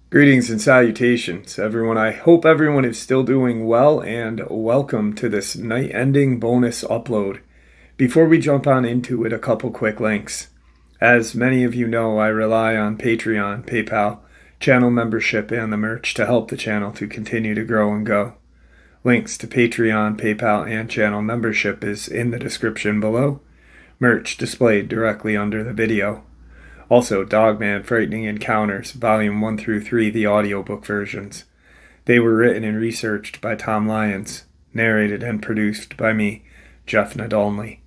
Greetings and salutations, everyone. I hope everyone is still doing well, and welcome to this night ending bonus upload. Before we jump on into it, a couple quick links. As many of you know, I rely on Patreon, PayPal, channel membership, and the merch to help the channel to continue to grow and go. Links to Patreon, PayPal, and channel membership is in the description below. Merch displayed directly under the video. Also, Dogman Frightening Encounters, Volume 1 through 3, the audiobook versions. They were written and researched by Tom Lyons, narrated and produced by me, Jeff Nadolny.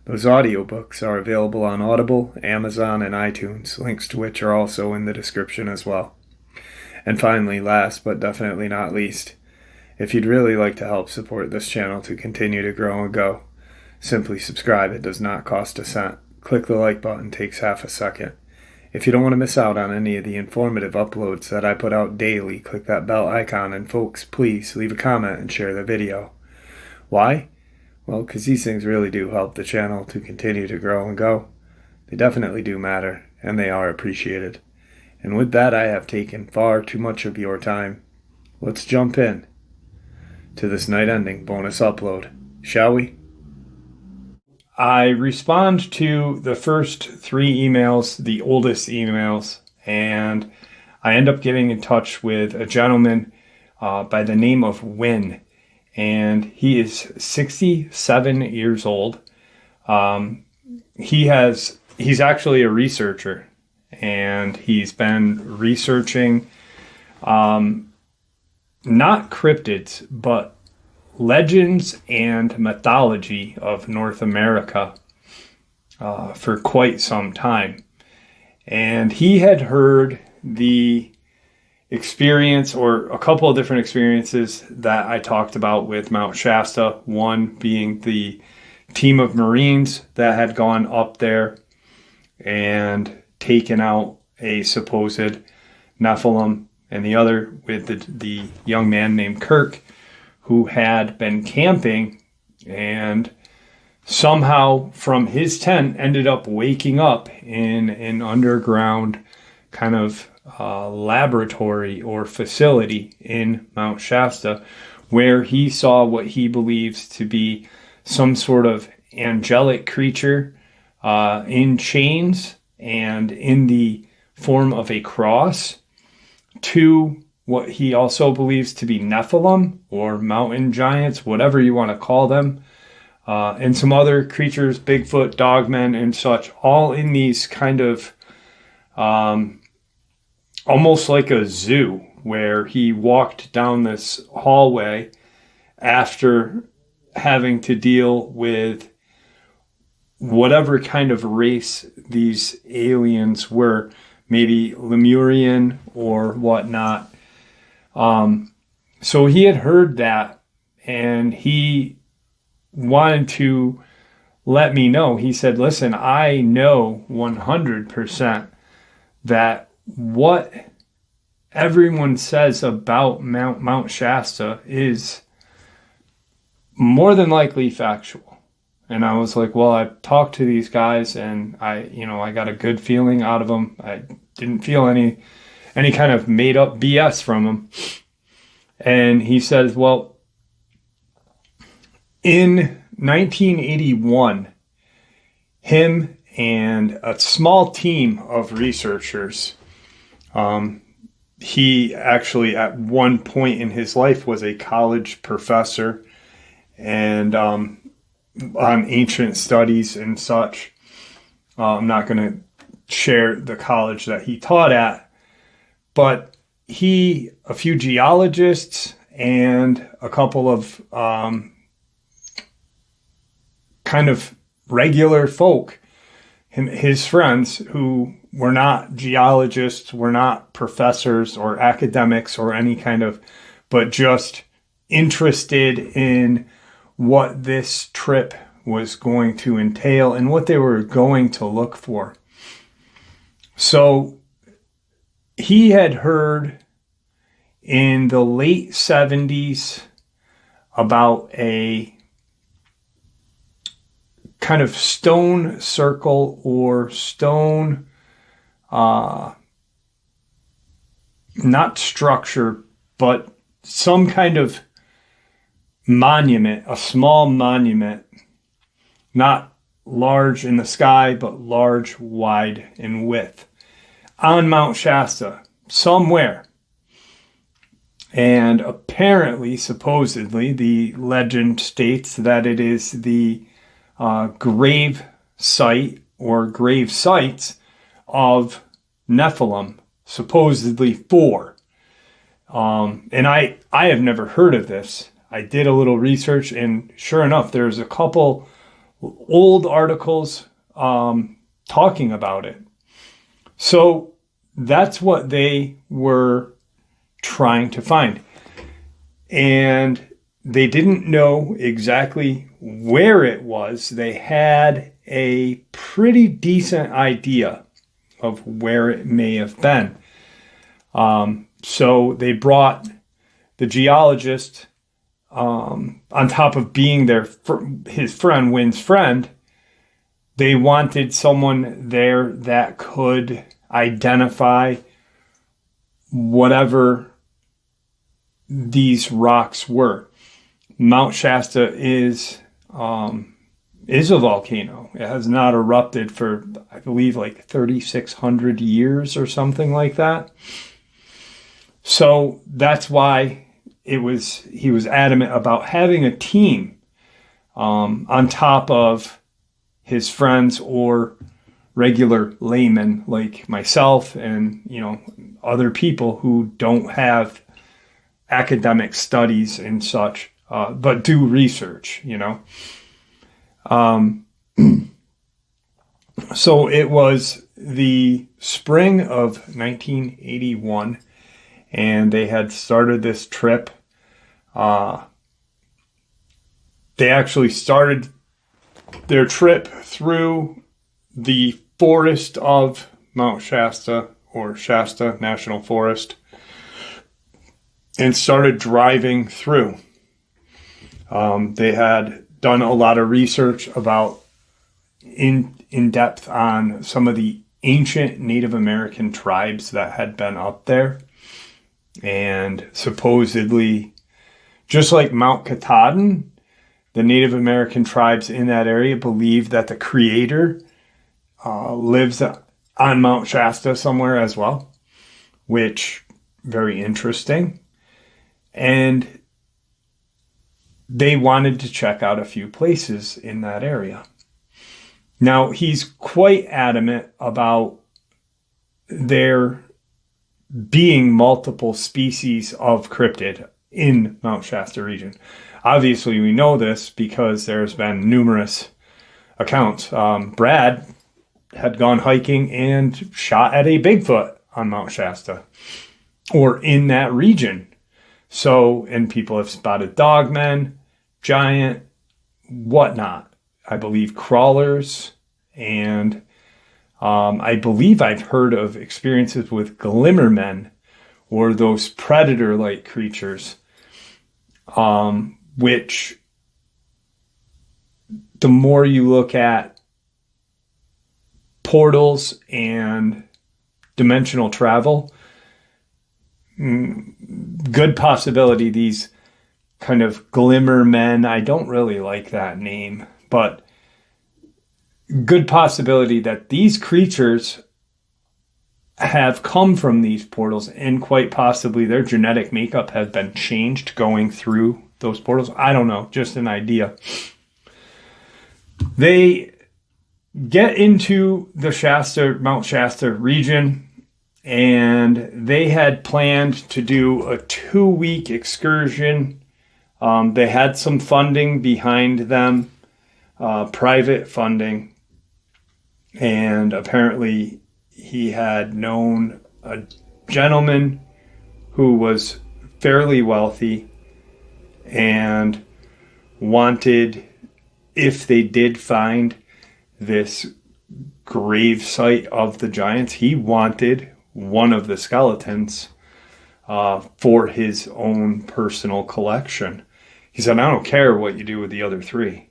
Those audiobooks are available on Audible, Amazon, and iTunes, links to which are also in the description as well. And finally, last but definitely not least, if you'd really like to help support this channel to continue to grow and go, simply subscribe. It does not cost a cent. Click the like button, takes half a second. If you don't want to miss out on any of the informative uploads that I put out daily, click that bell icon, and folks, please leave a comment and share the video. Why? Well, because these things really do help the channel to continue to grow and go. They definitely do matter, and they are appreciated. And with that, I have taken far too much of your time. Let's jump in to this night-ending bonus upload, shall we? I respond to the first 3 emails, the oldest emails, and I end up getting in touch with a gentleman by the name of Wynn, and he is 67 years old. He's actually a researcher, and he's been researching not cryptids, but legends and mythology of North America for quite some time. And he had heard the experience, or a couple of different experiences that I talked about with Mount Shasta, one being the team of Marines that had gone up there and taken out a supposed Nephilim, and the other with the young man named Kirk, who had been camping and somehow from his tent ended up waking up in an underground kind of laboratory or facility in Mount Shasta, where he saw what he believes to be some sort of angelic creature in chains and in the form of a cross, to what he also believes to be Nephilim or mountain giants, whatever you want to call them, and some other creatures, Bigfoot, Dogman, and such, all in these kind of almost like a zoo, where he walked down this hallway after having to deal with whatever kind of race these aliens were, maybe Lemurian or whatnot. So he had heard that, and he wanted to let me know. He said, listen, I know 100% that what everyone says about Mount Shasta is more than likely factual. And I was like, well, I've talked to these guys, and I got a good feeling out of them. I didn't feel any kind of made up BS from him. And he says, well, in 1981, him and a small team of researchers, he actually at one point in his life was a college professor and on ancient studies and such. I'm not going to share the college that he taught at, but a few geologists and a couple of kind of regular folk, his friends who were not geologists, were not professors or academics or any kind of, but just interested in what this trip was going to entail and what they were going to look for. So he had heard in the late 70s about a kind of stone circle or stone, not structure, but some kind of monument, a small monument, not large in the sky, but large, wide in width, on Mount Shasta, somewhere. And apparently, supposedly, the legend states that it is the grave site or grave sites of Nephilim, supposedly 4. And I have never heard of this. I did a little research, and sure enough, there's a couple old articles talking about it. So that's what they were trying to find. And they didn't know exactly where it was. They had a pretty decent idea of where it may have been. So they brought the geologist, on top of being his friend, Wynn's friend. They wanted someone there that could identify whatever these rocks were. Mount Shasta is a volcano. It has not erupted for, I believe, like 3,600 years or something like that. So that's why he was adamant about having a team on top of his friends or regular laymen like myself and, other people who don't have academic studies and such, but do research, So it was the spring of 1981, and they had started this trip. They actually started their trip through the forest of Mount Shasta, or Shasta National Forest, and started driving through. They had done a lot of research about in depth on some of the ancient Native American tribes that had been up there. And supposedly, just like Mount Katahdin, the Native American tribes in that area believe that the creator lives on Mount Shasta somewhere as well, which very interesting. And they wanted to check out a few places in that area. Now, he's quite adamant about there being multiple species of cryptid in Mount Shasta region. Obviously, we know this because there's been numerous accounts. Brad had gone hiking and shot at a Bigfoot on Mount Shasta, or in that region. So, and people have spotted dogmen, giant, whatnot. I believe crawlers, and I believe I've heard of experiences with glimmermen, or those predator-like creatures, which the more you look at portals and dimensional travel, good possibility these kind of glimmer men, I don't really like that name, but good possibility that these creatures have come from these portals, and quite possibly their genetic makeup has been changed going through those portals. I don't know, just an idea. They get into the Mount Shasta region, and they had planned to do a 2-week excursion. They had some funding behind them, private funding, and apparently he had known a gentleman who was fairly wealthy and wanted, if they did find this grave site of the giants, he wanted one of the skeletons for his own personal collection. He said, I don't care what you do with the other 3.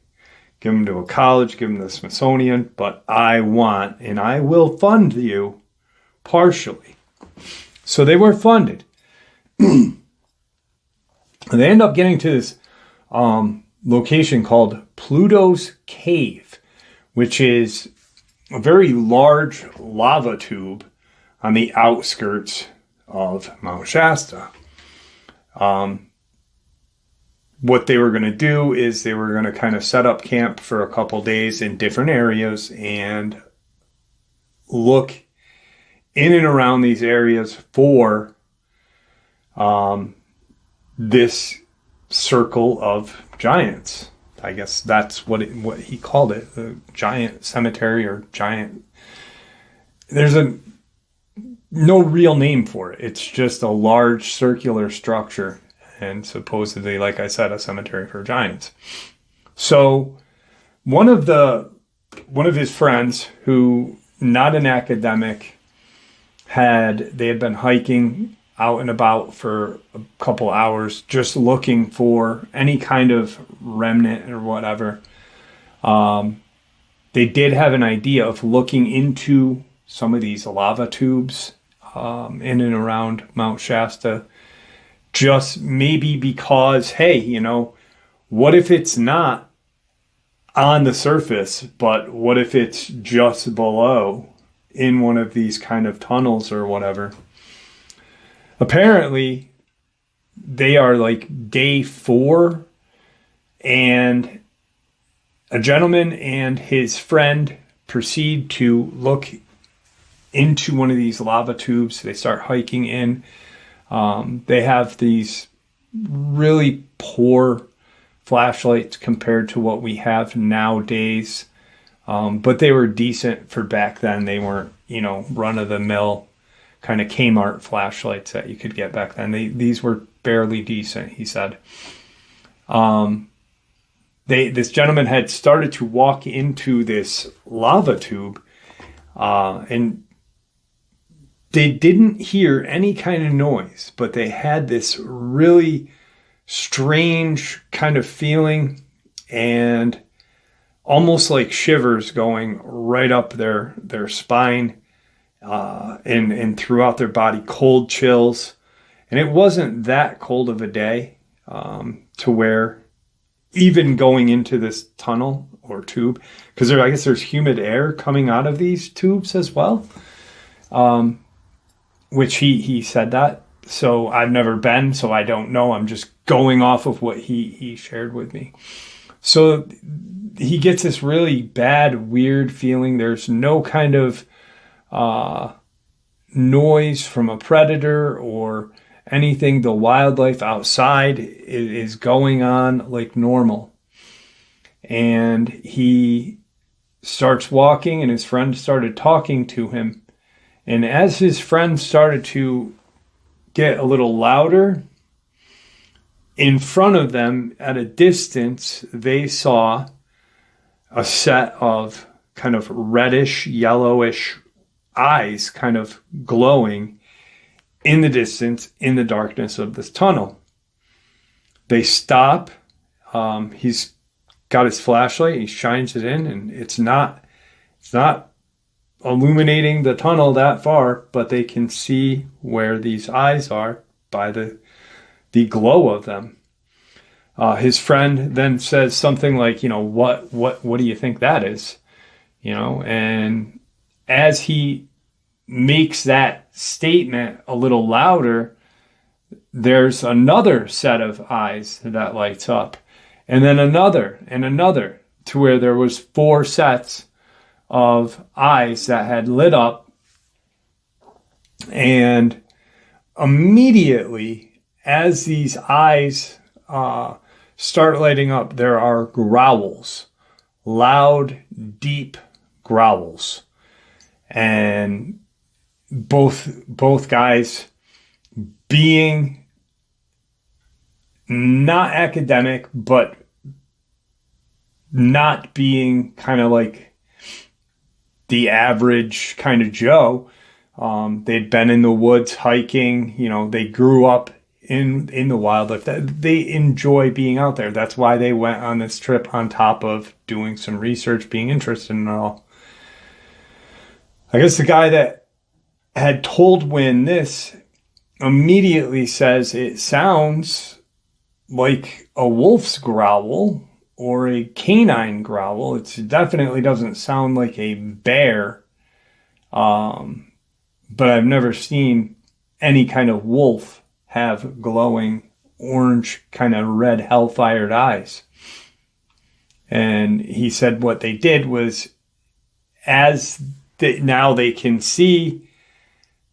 give them to a college, give them to the Smithsonian, but I want, and I will fund you partially. So they were funded. They end up getting to this location called Pluto's Cave, which is a very large lava tube on the outskirts of Mount Shasta. What they were going to do is they were going to kind of set up camp for a couple days in different areas and look in and around these areas for this circle of giants. I guess that's what he called it, the giant cemetery or giant. There's no real name for it. It's just a large circular structure. And supposedly, like I said, a cemetery for giants. So one of his friends, who not an academic, they had been hiking out and about for a couple hours, just looking for any kind of remnant or whatever. They did have an idea of looking into some of these lava tubes in and around Mount Shasta. Just maybe because, hey, what if it's not on the surface, but what if it's just below in one of these kind of tunnels or whatever? Apparently, they are like day 4, and a gentleman and his friend proceed to look into one of these lava tubes. They start hiking in. They have these really poor flashlights compared to what we have nowadays. But they were decent for back then. They weren't, run-of-the-mill kind of Kmart flashlights that you could get back then. These were barely decent, he said. This gentleman had started to walk into this lava tube, and they didn't hear any kind of noise, but they had this really strange kind of feeling and almost like shivers going right up their spine and throughout their body, cold chills. And it wasn't that cold of a day to where even going into this tunnel or tube, because I guess there's humid air coming out of these tubes as well. Which he said that. So I've never been, so I don't know. I'm just going off of what he shared with me. So he gets this really bad, weird feeling. There's no kind of noise from a predator or anything. The wildlife outside is going on like normal. And he starts walking, and his friend started talking to him. And as his friend started to get a little louder, in front of them at a distance, they saw a set of kind of reddish, yellowish eyes kind of glowing in the distance, in the darkness of this tunnel. They stop. He's got his flashlight. He shines it in, and it's not illuminating the tunnel that far, but they can see where these eyes are by the glow of them. His friend then says something like, what do you think that is? And as he makes that statement a little louder, there's another set of eyes that lights up, and then another and another, to where there was 4 sets of eyes that had lit up. And immediately, as these eyes start lighting up, there are growls, loud, deep growls. And both guys, being not academic, but not being kind of like the average kind of Joe. They'd been in the woods hiking, they grew up in the wildlife. That they enjoy being out there. That's why they went on this trip, on top of doing some research, being interested in it all. I guess the guy that had told Wynn this immediately says it sounds like a wolf's growl or a canine growl. It definitely doesn't sound like a bear. But I've never seen any kind of wolf have glowing orange, kind of red hellfired eyes. And he said what they did was, now they can see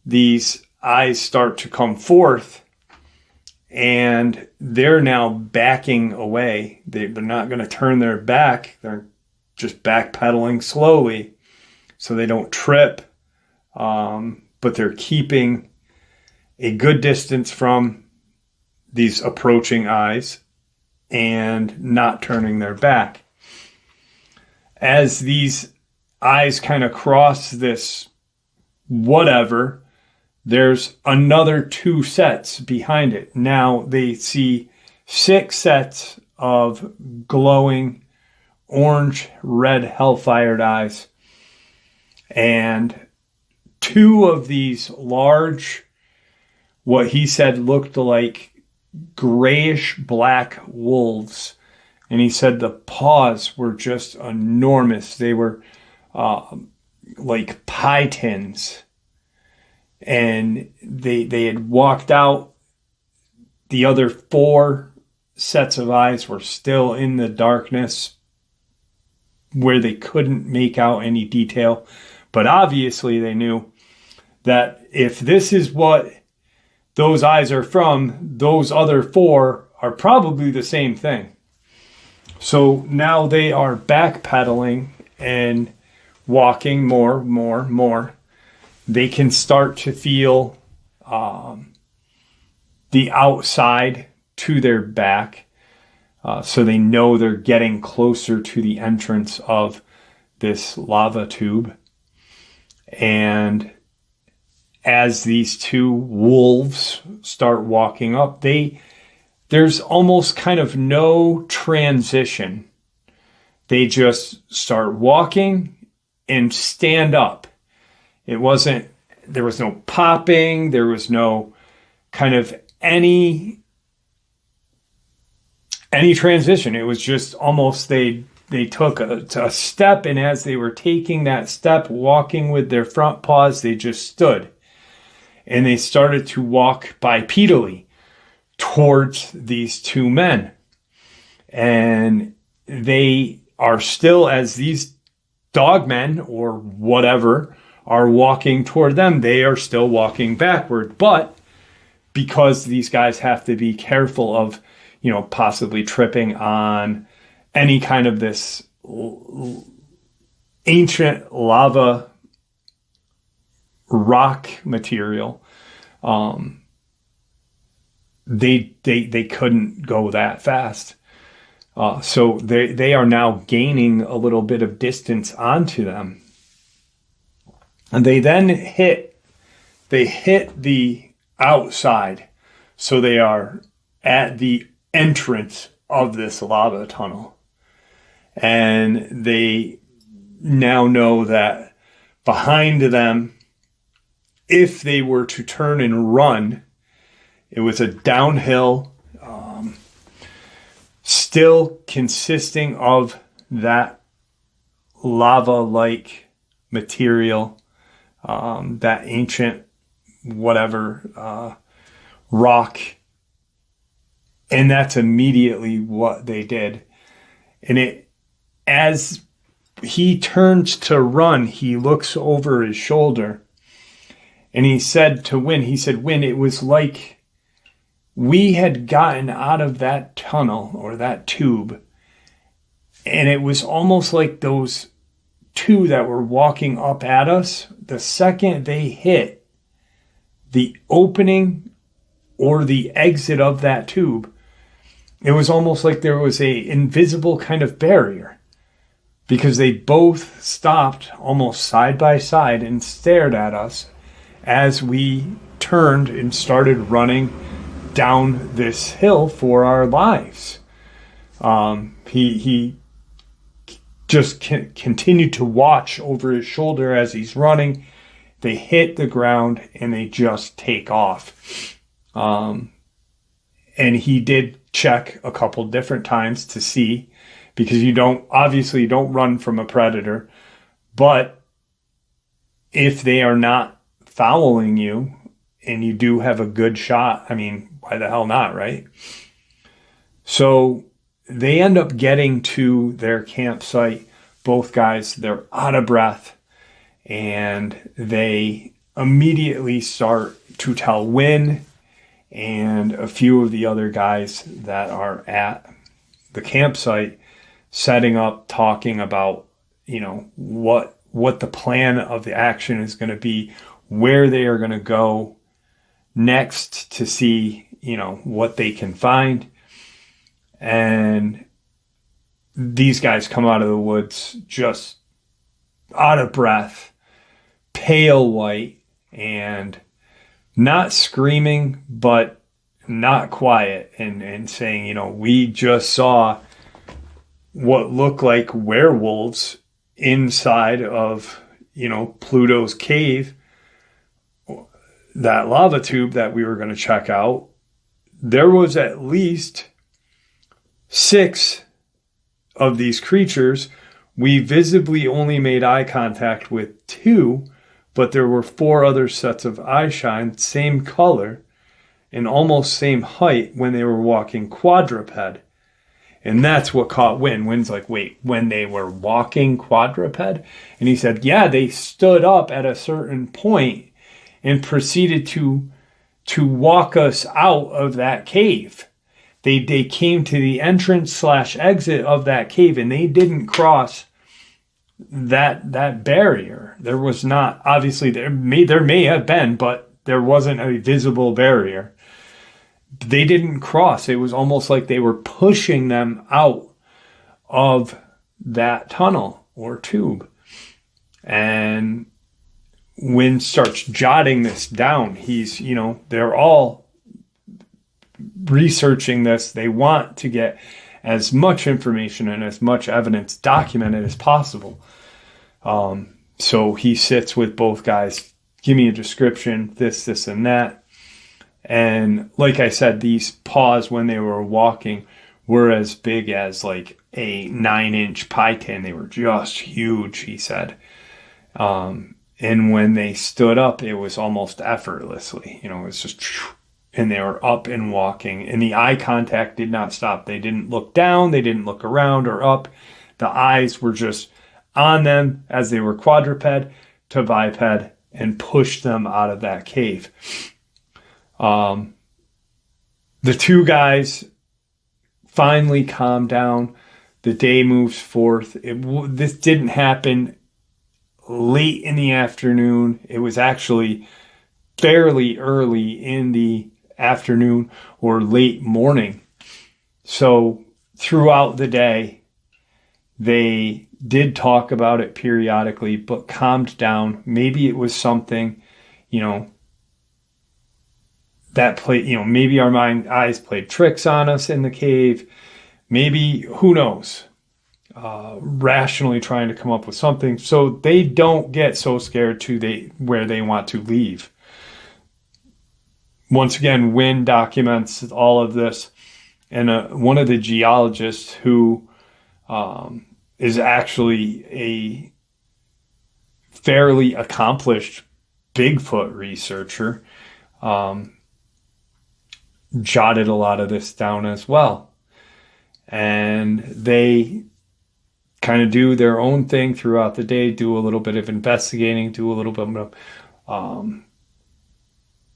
these eyes start to come forth, and they're now backing away. They're not going to turn their back. They're just backpedaling slowly so they don't trip. But they're keeping a good distance from these approaching eyes and not turning their back. As these eyes kind of cross this whatever, there's another 2 sets behind it. Now they see 6 sets of glowing orange, red, hellfired eyes. And 2 of these large, what he said looked like grayish black wolves. And he said the paws were just enormous. They were like pie tins. And they had walked out. The other 4 sets of eyes were still in the darkness where they couldn't make out any detail. But obviously they knew that if this is what those eyes are from, those other 4 are probably the same thing. So now they are backpedaling and walking more. They can start to feel the outside to their back. So they know they're getting closer to the entrance of this lava tube. And as these 2 wolves start walking up, there's almost kind of no transition. They just start walking and stand up. There was no popping. There was no kind of any transition. It was just almost they took a step, and as they were taking that step, walking with their front paws, they just stood. And they started to walk bipedally towards these 2 men. And they are still, as these dogmen or whatever are walking toward them, they are still walking backward. But because these guys have to be careful of, possibly tripping on any kind of this ancient lava rock material, they couldn't go that fast. So they are now gaining a little bit of distance onto them. And they then hit the outside. So they are at the entrance of this lava tunnel. And they now know that behind them, if they were to turn and run, it was a downhill, still consisting of that lava-like material, that ancient whatever rock. And that's immediately what they did. And as he turns to run, he looks over his shoulder. And he said to Wynn, Wynn, it was like we had gotten out of that tunnel or that tube. And it was almost like those 2 that were walking up at us, the second they hit the opening or the exit of that tube, it was almost like there was a invisible kind of barrier, because they both stopped almost side by side and stared at us as we turned and started running down this hill for our lives. He just continued to watch over his shoulder as he's running. They hit the ground and they just take off. And he did check a couple different times to see, because you don't run from a predator, but if they are not following you and you do have a good shot, I mean, why the hell not, right? So they end up getting to their campsite. Both guys, they're out of breath, and they immediately start to tell Wynn and a few of the other guys that are at the campsite, setting up, talking about, what the plan of the action is going to be, where they are going to go next to see, what they can find. And these guys come out of the woods just out of breath, pale white, and not screaming, but not quiet, and saying, we just saw what looked like werewolves inside of, Pluto's cave, that lava tube that we were going to check out. There was at least 6 of these creatures. We visibly only made eye contact with 2, but there were 4 other sets of eye shine, same color and almost same height, when they were walking quadruped. And that's what caught Wynn. Wynn's like, wait, when they were walking quadruped? And he said, yeah, they stood up at a certain point and proceeded to walk us out of that cave. They came to the entrance/exit of that cave, and they didn't cross that barrier. There was not, obviously there may have been, but there wasn't a visible barrier. They didn't cross. It was almost like they were pushing them out of that tunnel or tube. And Wynn starts jotting this down. He's, they're all researching this. They want to get as much information and as much evidence documented as possible. So he sits with both guys, give me a description, this, and that. And like I said, these paws, when they were walking, were as big as like a 9-inch pie tin. They were just huge, he said. And when they stood up, it was almost effortlessly. It was just, and they were up and walking. And the eye contact did not stop. They didn't look down. They didn't look around or up. The eyes were just on them as they were quadruped to biped, and pushed them out of that cave. The 2 guys finally calmed down. The day moves forth. This didn't happen late in the afternoon. It was actually fairly early in the afternoon or late morning. So throughout the day, they did talk about it periodically, but calmed down. Maybe it was something, that played, maybe our eyes played tricks on us in the cave. Maybe, who knows? Rationally trying to come up with something so they don't get so scared where they want to leave. Once again, Wynn documents all of this, and one of the geologists who is actually a fairly accomplished Bigfoot researcher, jotted a lot of this down as well. And they kind of do their own thing throughout the day, do a little bit of investigating, do a little bit of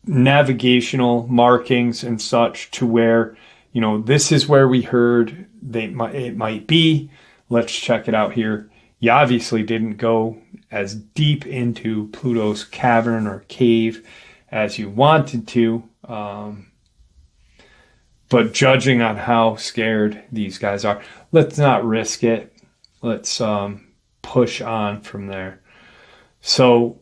navigational markings and such, to where, this is where we heard it might be. Let's check it out here. You obviously didn't go as deep into Pluto's cavern or cave as you wanted to. But judging on how scared these guys are, let's not risk it. Let's push on from there. So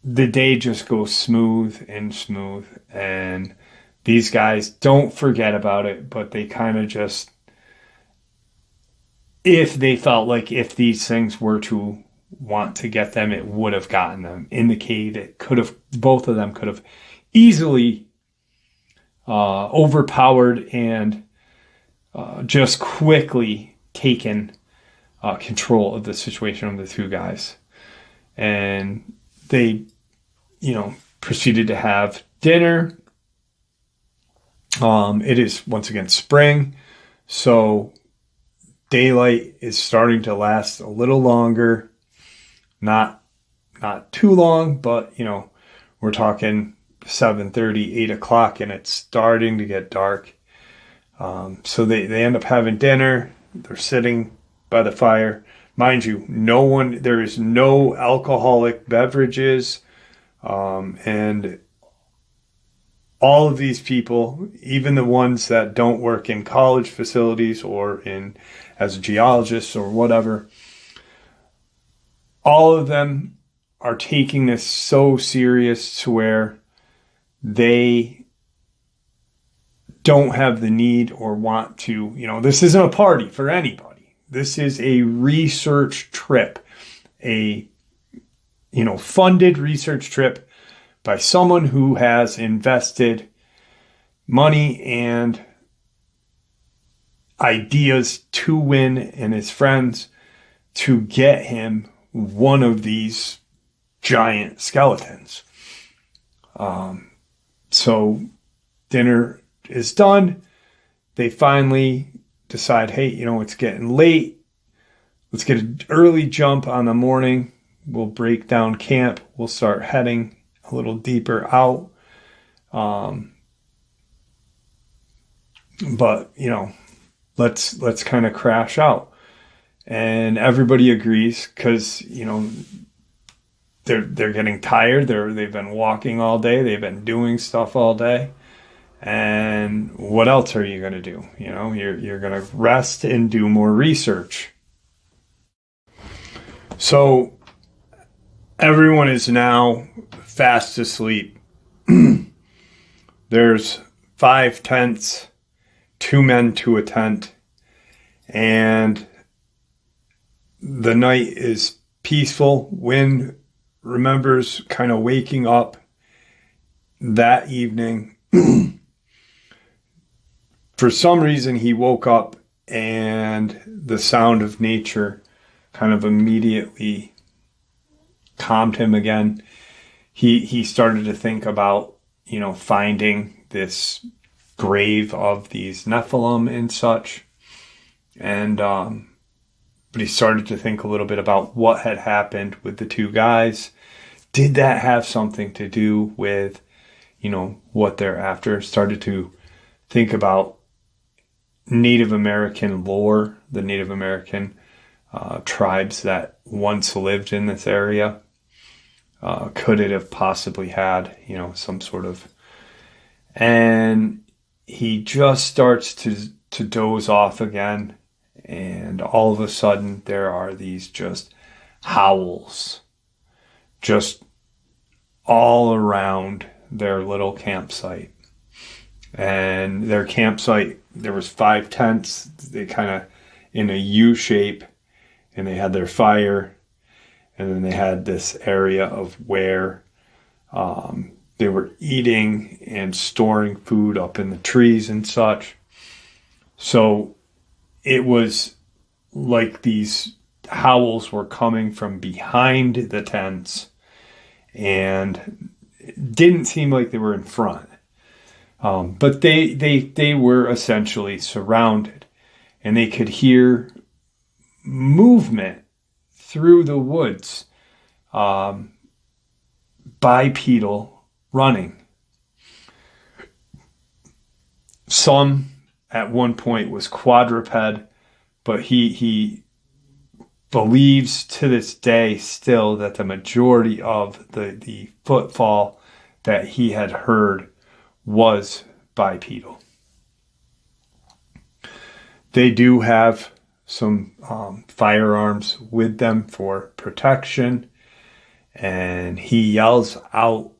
the day just goes smooth and smooth, and these guys don't forget about it, but they kind of just, if they felt like if these things were to want to get them, it would have gotten them in the cave. It could have, both of them could have easily overpowered and just quickly taken control of the situation of the two guys. And they, proceeded to have dinner. It is once again spring, so daylight is starting to last a little longer. Not too long, but we're talking 7:30, 8 o'clock, and it's starting to get dark. So they end up having dinner. They're sitting by the fire. Mind you, there is no alcoholic beverages. And all of these people, even the ones that don't work in college facilities or as geologists or whatever, all of them are taking this so serious to where they don't have the need or want to, this isn't a party for anybody. This is a research trip, a funded research trip by someone who has invested money and ideas to Win and his friends to get him one of these giant skeletons. So dinner is done. They finally decide, hey, it's getting late. Let's get an early jump on the morning. We'll break down camp. We'll start heading a little deeper out. But let's kind of crash out. And everybody agrees because, they're getting tired. They've been walking all day. They've been doing stuff all day. And what else are you going to do? You're going to rest and do more research. So everyone is now fast asleep. There's 5 tents, 2 men to a tent, and the night is peaceful. Win remembers kind of waking up that evening. For some reason, he woke up and the sound of nature kind of immediately calmed him again. He started to think about, finding this grave of these Nephilim and such. And, but he started to think a little bit about what had happened with the 2 guys. Did that have something to do with, what they're after? Started to think about Native American lore, the Native American tribes that once lived in this area. Could it have possibly had, some sort of... And he just starts to doze off again. And all of a sudden, there are these just howls just all around their little campsite. And their campsite, there was 5 tents. They kind of in a U shape. And they had their fire. And then they had this area of where they were eating and storing food up in the trees and such. So it was like these howls were coming from behind the tents and it didn't seem like they were in front. But they were essentially surrounded, and they could hear movement through the woods, bipedal running. Some at one point was quadruped, but he believes to this day still that the majority of the footfall that he had heard was bipedal. They do have some firearms with them for protection, And he yells out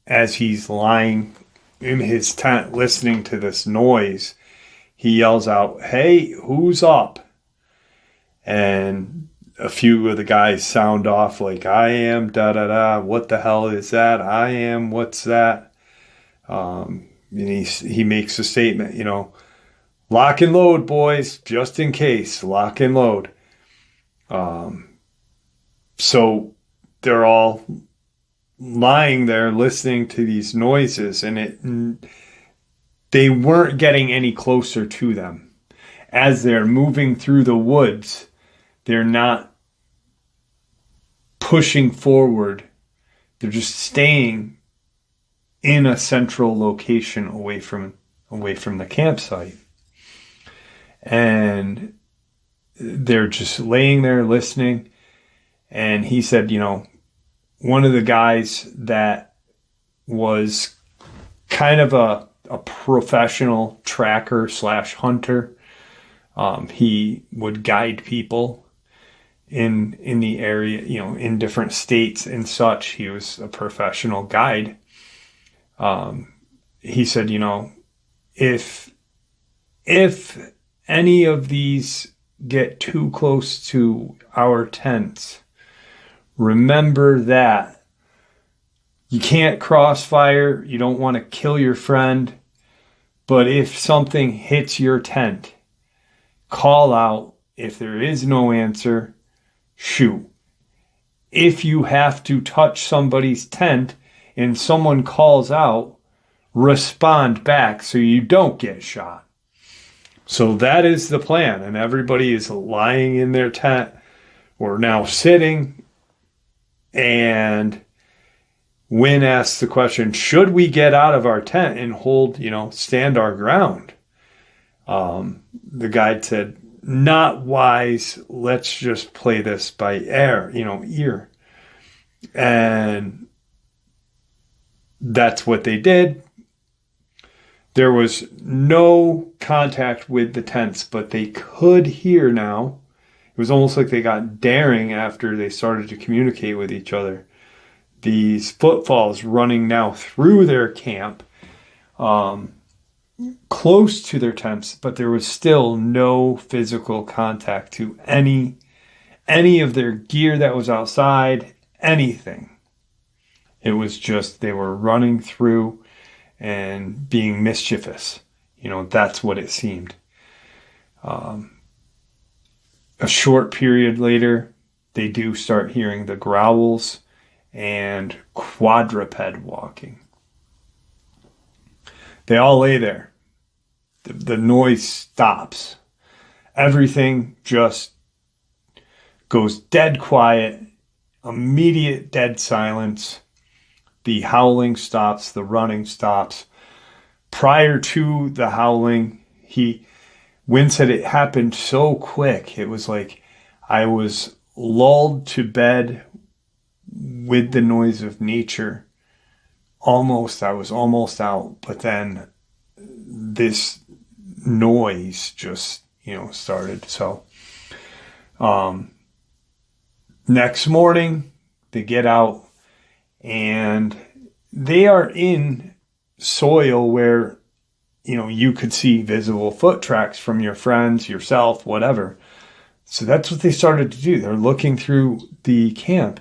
as he's lying in his tent listening to this noise. He yells out, "Hey, who's up?" And a few of the guys sound off like, "I am, da da da, what the hell is that? I am, what's that?" And he makes a statement, "Lock and load, boys, just in case, lock and load." So they're all lying there listening to these noises, and they weren't getting any closer to them. As they're moving through the woods, they're not pushing forward. They're just staying in a central location away from the campsite. And they're just laying there listening. And he said, one of the guys that was kind of a professional tracker / hunter, he would guide people in the area, in different states and such. He was a professional guide. He said, if any of these get too close to our tents, remember that you can't crossfire. You don't want to kill your friend. But if something hits your tent, call out. If there is no answer, shoot. If you have to touch somebody's tent and someone calls out, respond back so you don't get shot. So that is the plan. And everybody is lying in their tent or now sitting. And Wynn asks the question, should we get out of our tent and hold, stand our ground? The guide said, not wise. Let's just play this by ear. And that's what they did. There was no contact with the tents, but they could hear now. It was almost like they got daring after they started to communicate with each other. These footfalls running now through their camp, close to their tents, but there was still no physical contact to any of their gear that was outside, anything. It was just they were running through and being mischievous. That's what it seemed. A short period later, they do start hearing the growls and quadruped walking. They all lay there. The noise stops. Everything just goes dead quiet, immediate dead silence. The howling stops, the running stops. Prior to the howling, Wynn said it happened so quick. It was like I was lulled to bed with the noise of nature. I was almost out, but then this noise just, started. So, next morning they get out and they are in soil where, you could see visible foot tracks from your friends, yourself, whatever. So that's what they started to do. They're looking through the camp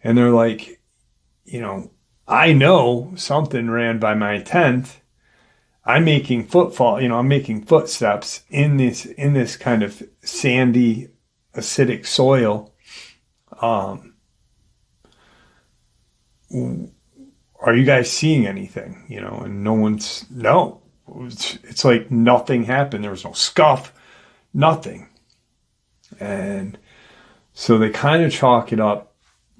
and they're like, I know something ran by my tent. I'm making I'm making footsteps in this kind of sandy, acidic soil. Are you guys seeing anything? And no. It's like nothing happened. There was no scuff, nothing. And so they kind of chalk it up.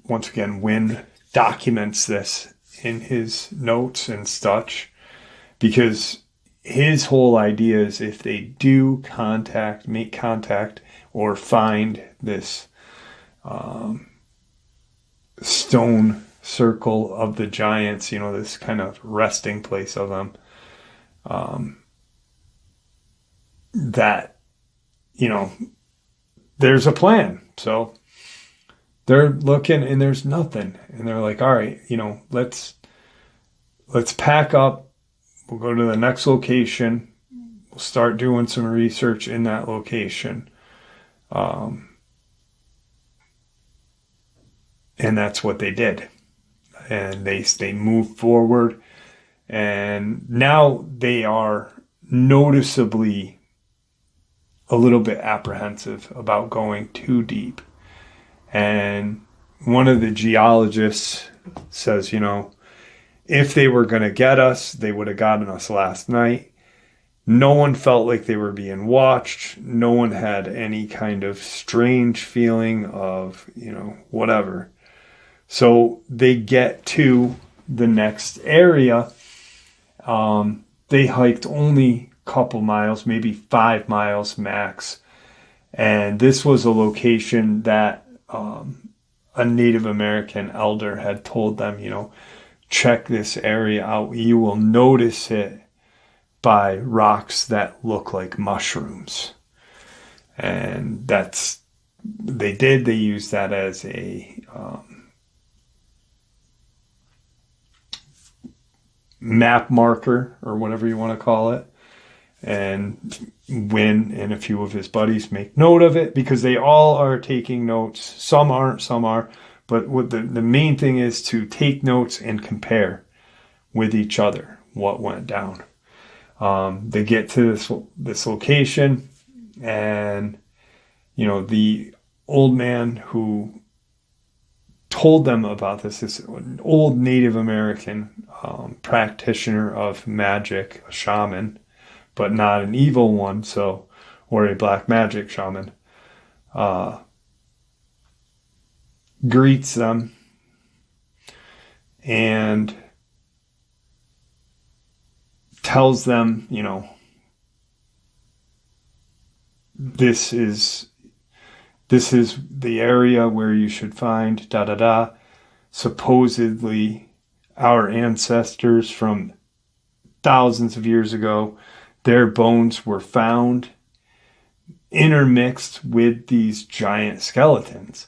Once again, Wynn documents this in his notes and such, because his whole idea is if they do make contact or find this stone circle of the giants, this kind of resting place of them, that, there's a plan. So they're looking and there's nothing. And they're like, all right, let's pack up. We'll go to the next location. We'll start doing some research in that location. And that's what they did. And they moved forward. And now they are noticeably a little bit apprehensive about going too deep. And one of the geologists says, if they were going to get us, they would have gotten us last night. No one felt like they were being watched. No one had any kind of strange feeling of, whatever. So they get to the next area. They hiked only a couple miles, maybe 5 miles max. And this was a location that a Native American elder had told them, check this area out. You will notice it by rocks that look like mushrooms. And they used that as a map marker or whatever you want to call it. And Wynn and a few of his buddies make note of it because they all are taking notes. Some aren't, some are. But what the main thing is to take notes and compare with each other what went down. They get to this location, and the old man who told them about this an old Native American practitioner of magic, a shaman, but not an evil one, or a black magic shaman, greets them and tells them, this is the area where you should find supposedly our ancestors from thousands of years ago. Their bones were found intermixed with these giant skeletons.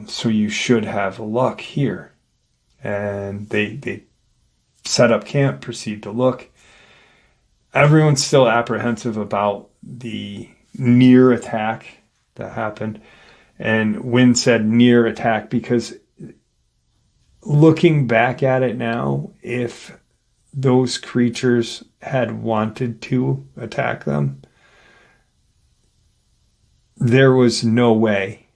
So you should have luck here. And they set up camp, proceed to look. Everyone's still apprehensive about the near attack that happened. And Wynn said near attack because looking back at it now, if those creatures had wanted to attack them, there was no way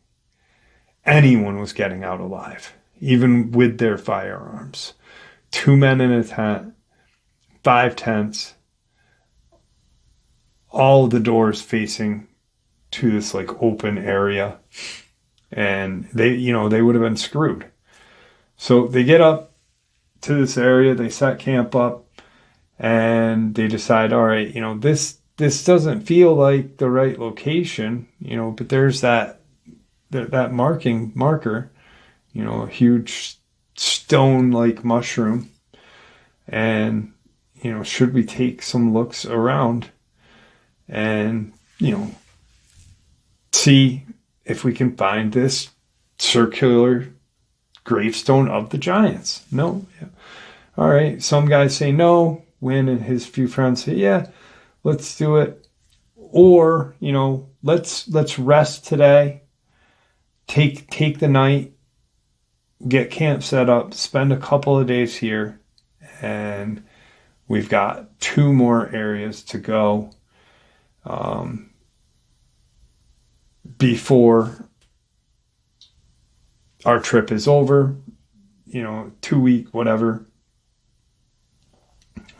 anyone was getting out alive, even with their firearms. 2 men in a tent, 5 tents, all the doors facing to this open area, and they would have been screwed. So they get up to this area, they set camp up, and they decide, all right, this doesn't feel like the right location, but there's that marker, a huge stone-like mushroom, and should we take some looks around and see if we can find this circular gravestone of the giants? No. Yeah. All right. Some guys say no. Wynn and his few friends say, yeah, let's do it. Or, let's rest today. Take the night, get camp set up, spend a couple of days here, and we've got 2 more areas to go before our trip is over, 2 week, whatever.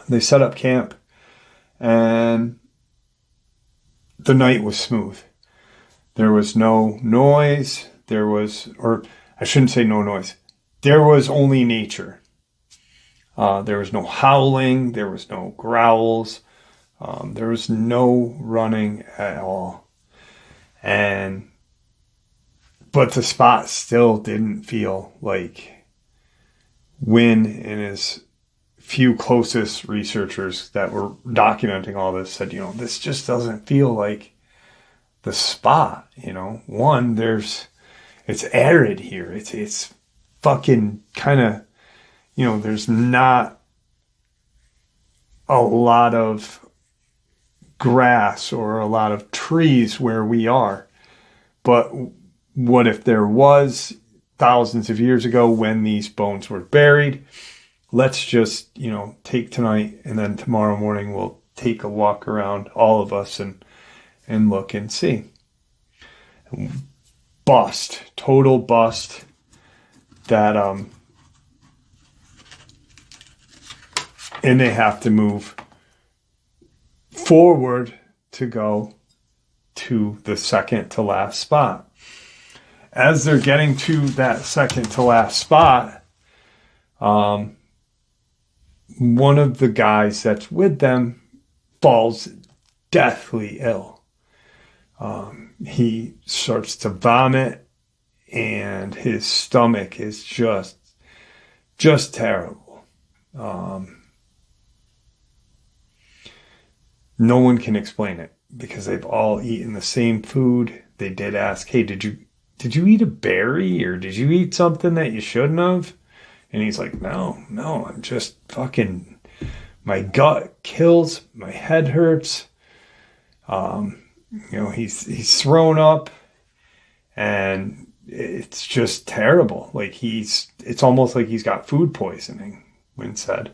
They set up camp, and the night was smooth. There was no noise. Or I shouldn't say no noise. There was only nature. There was no howling. There was no growls. There was no running at all. But the spot still didn't feel like Wynn and his few closest researchers that were documenting all this said, this just doesn't feel like the spot. One, it's arid here. It's fucking kind of, there's not a lot of grass or a lot of trees where we are. But what if there was thousands of years ago when these bones were buried? Let's just, take tonight, and then tomorrow morning we'll take a walk around, all of us, and look and see. Total bust. That and they have to move forward to go to the second to last spot. As they're getting to that second to last spot, one of the guys that's with them falls deathly ill. He starts to vomit, and his stomach is just terrible. No one can explain it because they've all eaten the same food. They did ask, hey, did you eat a berry, or did you eat something that you shouldn't have? And he's like, no, I'm just fucking, my gut kills, my head hurts. He's thrown up, and it's just terrible. Like it's almost like he's got food poisoning. When said,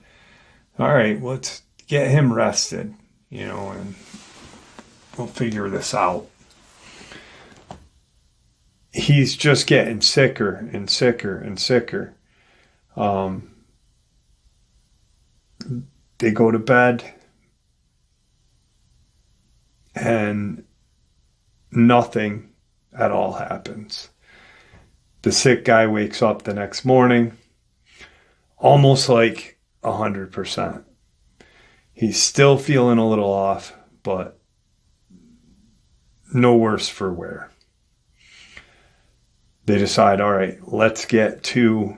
all right, let's get him rested, and we'll figure this out. He's just getting sicker and sicker and sicker. They go to bed, and nothing at all happens. The sick guy wakes up the next morning, almost like 100%. He's still feeling a little off, but no worse for wear. They decide, all right, let's get to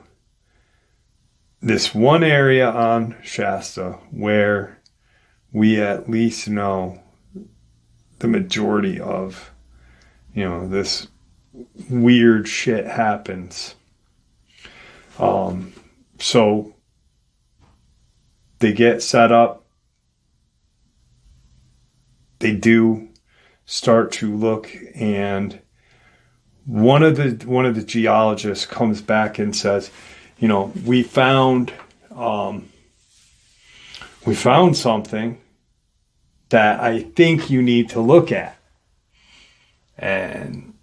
this one area on Shasta where we at least know the majority of, this weird shit happens. So they get set up. They do start to look, and one of the geologists comes back and says, we found something that I think you need to look at. And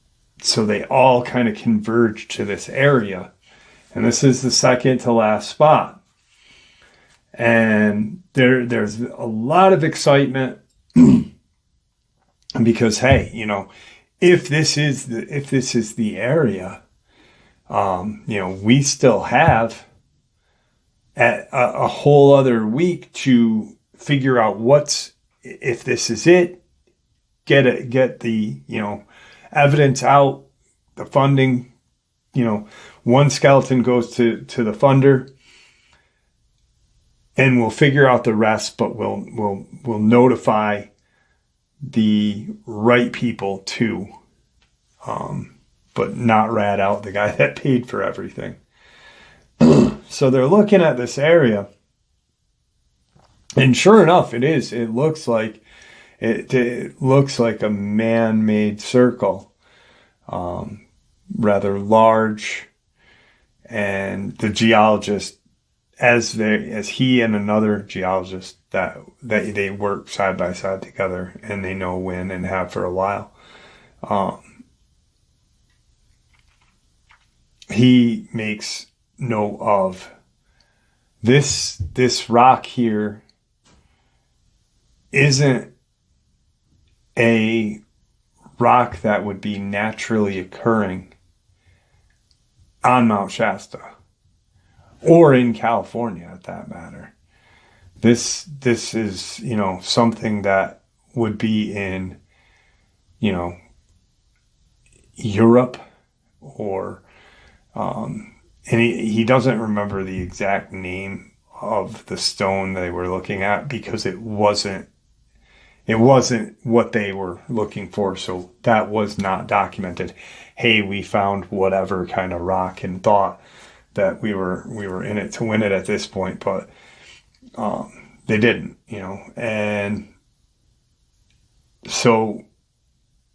so they all kind of converge to this area. And this is the second to last spot. And there's a lot of excitement because, hey, if this is the area, we still have a whole other week to figure out if this is it, get the, evidence out, the funding, one skeleton goes to the funder, and we'll figure out the rest, but we'll notify the right people too, but not rat out the guy that paid for everything. So they're looking at this area, and sure enough, it looks like a man-made circle, rather large, and the geologist, as he and another geologist that they work side by side together, and they know when and have for a while. He makes note of this rock here isn't a rock that would be naturally occurring on Mount Shasta or in California, at that matter. This is, something that would be in, Europe, or and he doesn't remember the exact name of the stone they were looking at because it wasn't it wasn't what they were looking for. So that was not documented. Hey, we found whatever kind of rock and thought that we were in it to win it at this point, but they didn't, and so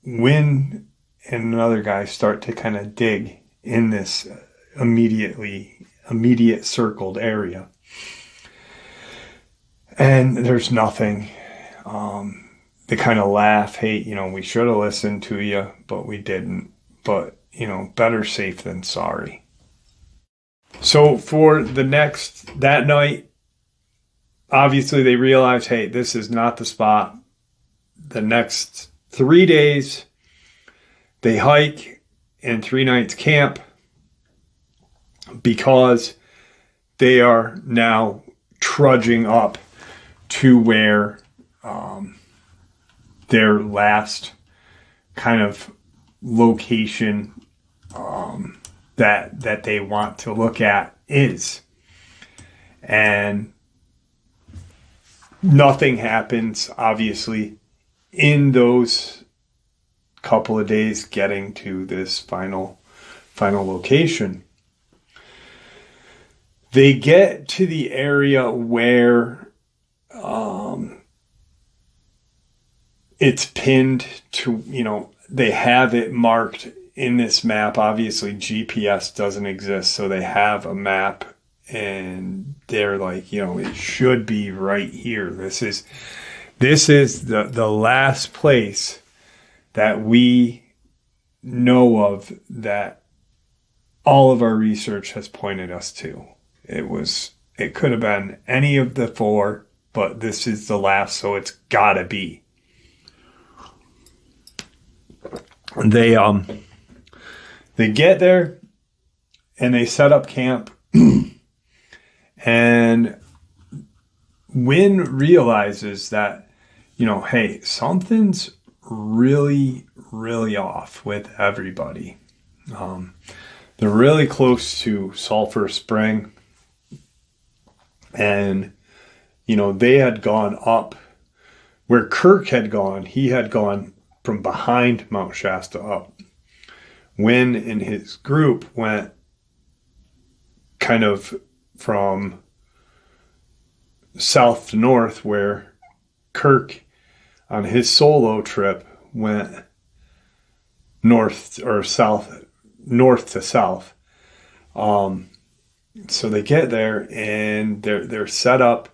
Wynn and another guy start to kind of dig in this immediate circled area, and there's nothing. They kind of laugh, hey, we should have listened to you, but we didn't. But, better safe than sorry. So for that night, obviously they realize, hey, this is not the spot. The next 3 days, they hike and 3 nights camp because they are now trudging up to where their last kind of location that they want to look at is. And nothing happens, obviously, in those couple of days getting to this final location. They get to the area where it's pinned to, they have it marked in this map. Obviously, GPS doesn't exist, so they have a map, and they're like, it should be right here. This is the last place that we know of that all of our research has pointed us to. It could have been any of the 4, but this is the last, so it's gotta be. They get there and they set up camp, and Wynn realizes that, hey, something's really, really off with everybody. They're really close to Sulphur Spring, and, they had gone up where Kirk had gone. He had gone from behind Mount Shasta up. Wynn and his group went kind of from south to north, where Kirk on his solo trip went north to south. So they get there and they're set up,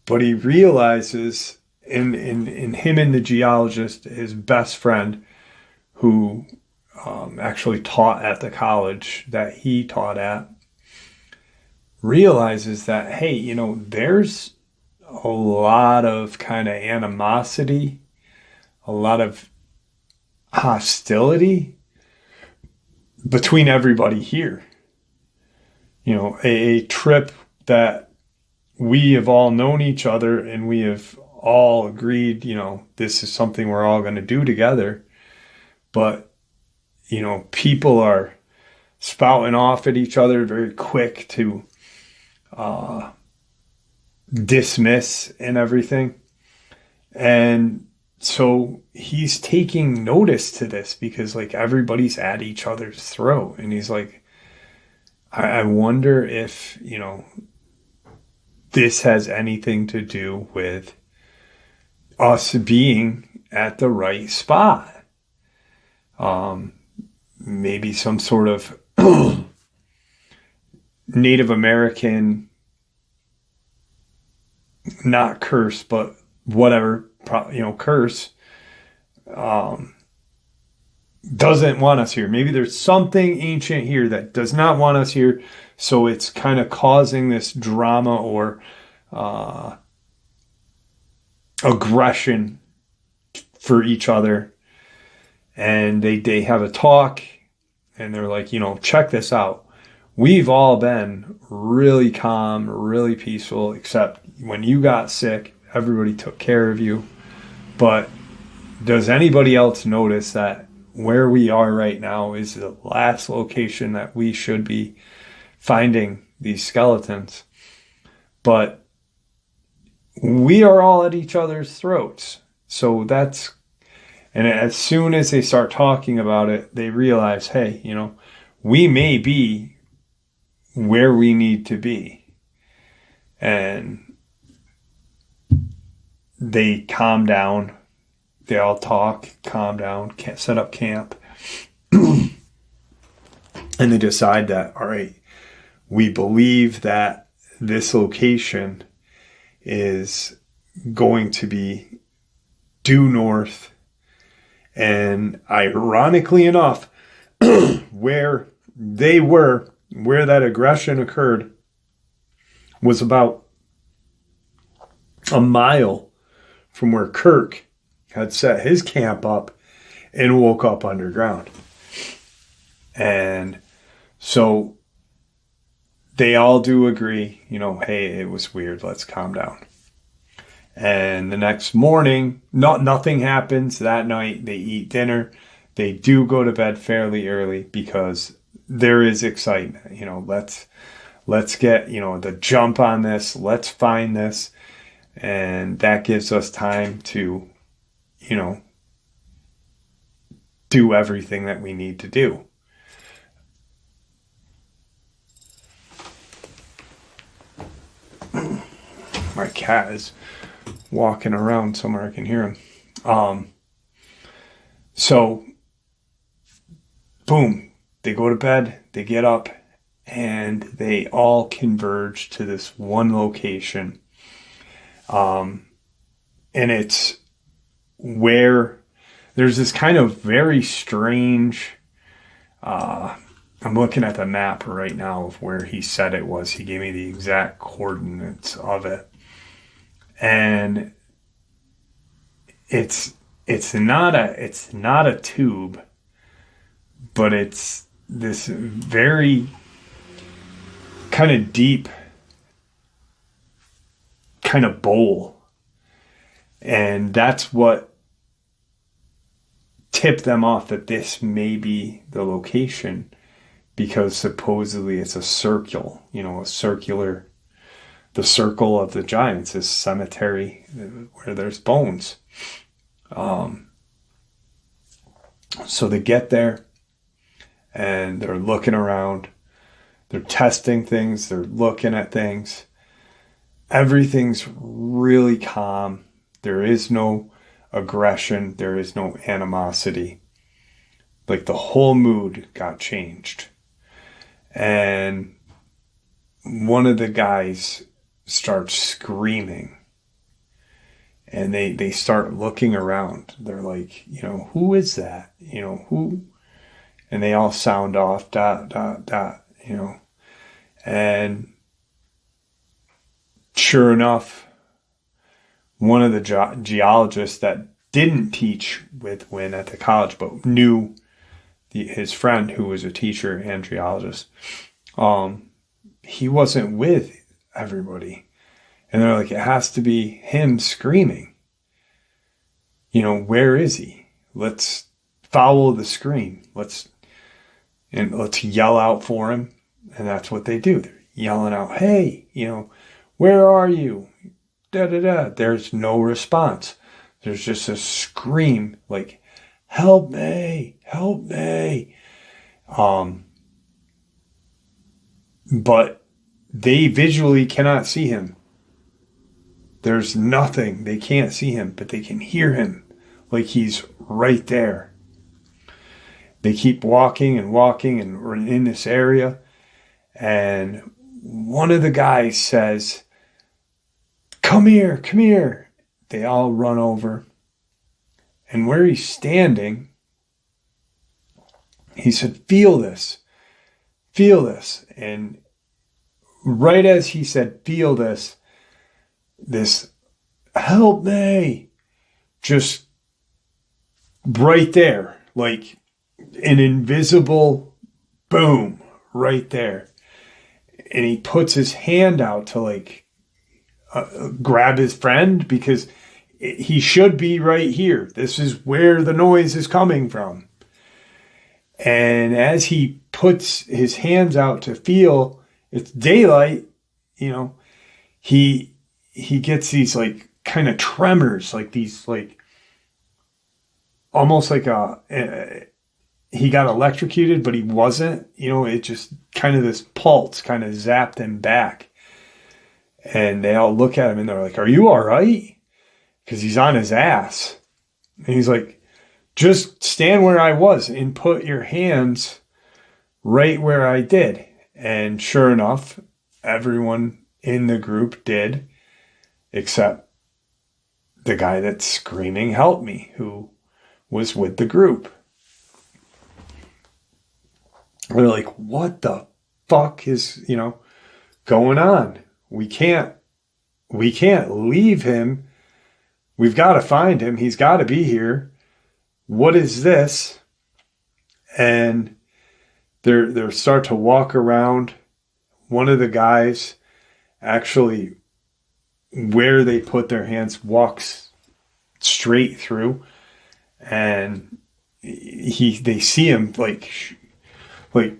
but he realizes in him and the geologist, his best friend, who actually taught at the college that he taught at, realizes that, hey, there's a lot of kind of animosity, a lot of hostility between everybody here. A trip that we have all known each other and we have all agreed, this is something we're all going to do together. But, people are spouting off at each other, very quick to dismiss and everything. And so he's taking notice to this because, everybody's at each other's throat. And he's like, I wonder if, this has anything to do with us being at the right spot. Maybe some sort of Native American, not curse, but whatever, curse, doesn't want us here. Maybe there's something ancient here that does not want us here. So it's kind of causing this drama or aggression for each other. And they have a talk, and they're like, check this out. We've all been really calm, really peaceful, except when you got sick, everybody took care of you. But does anybody else notice that where we are right now is the last location that we should be finding these skeletons? But we are all at each other's throats. So and as soon as they start talking about it, they realize, hey, we may be where we need to be. And they calm down. They all talk, calm down, set up camp. And they decide that, all right, we believe that this location is going to be due north. And ironically enough, where that aggression occurred was about a mile from where Kirk had set his camp up and woke up underground. And so they all do agree, hey, it was weird, let's calm down. And the next morning, nothing happens that night. They eat dinner. They do go to bed fairly early because there is excitement. Let's get, the jump on this. Let's find this. And that gives us time to, do everything that we need to do. My cat is walking around somewhere I can hear him. So, boom, they go to bed, they get up, and they all converge to this one location. And it's where there's this kind of very strange, I'm looking at the map right now of where he said it was. He gave me the exact coordinates of it. And it's not a tube, but it's this very kind of deep kind of bowl. And that's what tipped them off that this may be the location, because supposedly it's a circle, the circle of the giants, this cemetery where there's bones. So they get there and they're looking around, they're testing things, they're looking at things. Everything's really calm. There is no aggression. There is no animosity. Like the whole mood got changed. And one of the guys starts screaming. And they start looking around. They're like, who is that? Who? And they all sound off, ... And sure enough, one of the geologists that didn't teach with Wynn at the college, but knew his friend who was a teacher and geologist, he wasn't with everybody. And they're like, it has to be him screaming. Where is he? Let's follow the scream. Let's yell out for him. And that's what they do. They're yelling out, hey, where are you? Da da da. There's no response. There's just a scream like, help me, help me. But they visually cannot see him. There's nothing. They can't see him, but they can hear him like he's right there. They keep walking, and we're in this area. And one of the guys says, come here, come here. They all run over. And where he's standing, he said, feel this. Feel this. And right as he said, feel this, help me, just right there, like an invisible boom right there. And he puts his hand out to grab his friend, because he should be right here. This is where the noise is coming from. And as he puts his hands out to feel it's daylight, he he gets these like kind of tremors, like these like almost like he got electrocuted, but he wasn't. It just kind of this pulse kind of zapped him back. And they all look at him and they're like, "Are you all right?" Because he's on his ass. And he's like, "Just stand where I was and put your hands right where I did." And sure enough, everyone in the group did, except the guy that's screaming, "Help me," who was with the group. They're like, "What the fuck is, going on? We can't leave him. We've got to find him. He's got to be here. What is this?" And they start to walk around. One of the guys actually, where they put their hands, walks straight through, and they see him like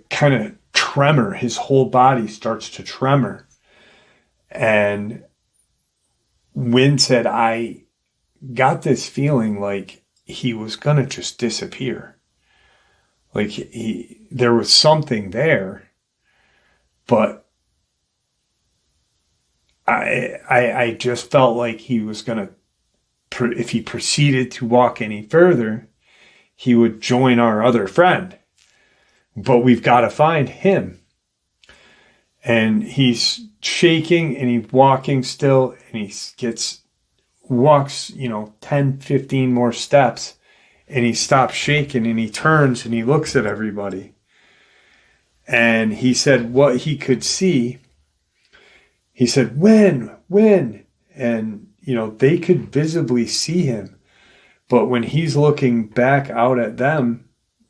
kind of tremor. His whole body starts to tremor. And Wynn said, "I got this feeling like he was going to just disappear. Like there was something there, but I just felt like he was going to, if he proceeded to walk any further, he would join our other friend. But we've got to find him." And he's shaking and he's walking still, and he walks 10, 15 more steps, and he stops shaking and he turns and he looks at everybody. And he said what he could see, he said, "When?" And, they could visibly see him. But when he's looking back out at them,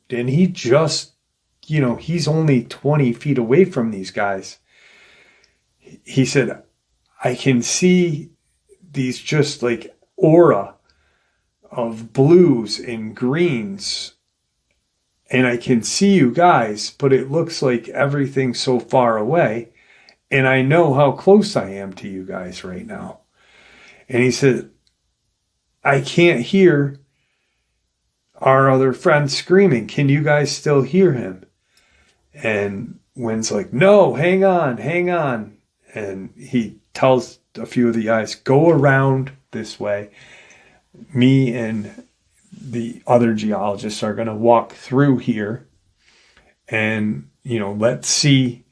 and he just, he's only 20 feet away from these guys. He said, "I can see these just like aura of blues and greens. And I can see you guys, but it looks like everything's so far away. And I know how close I am to you guys right now." And he said, "I can't hear our other friend screaming. Can you guys still hear him?" And Wynn's like, "No, hang on. And he tells a few of the guys, "Go around this way. Me and the other geologists are going to walk through here. And, let's see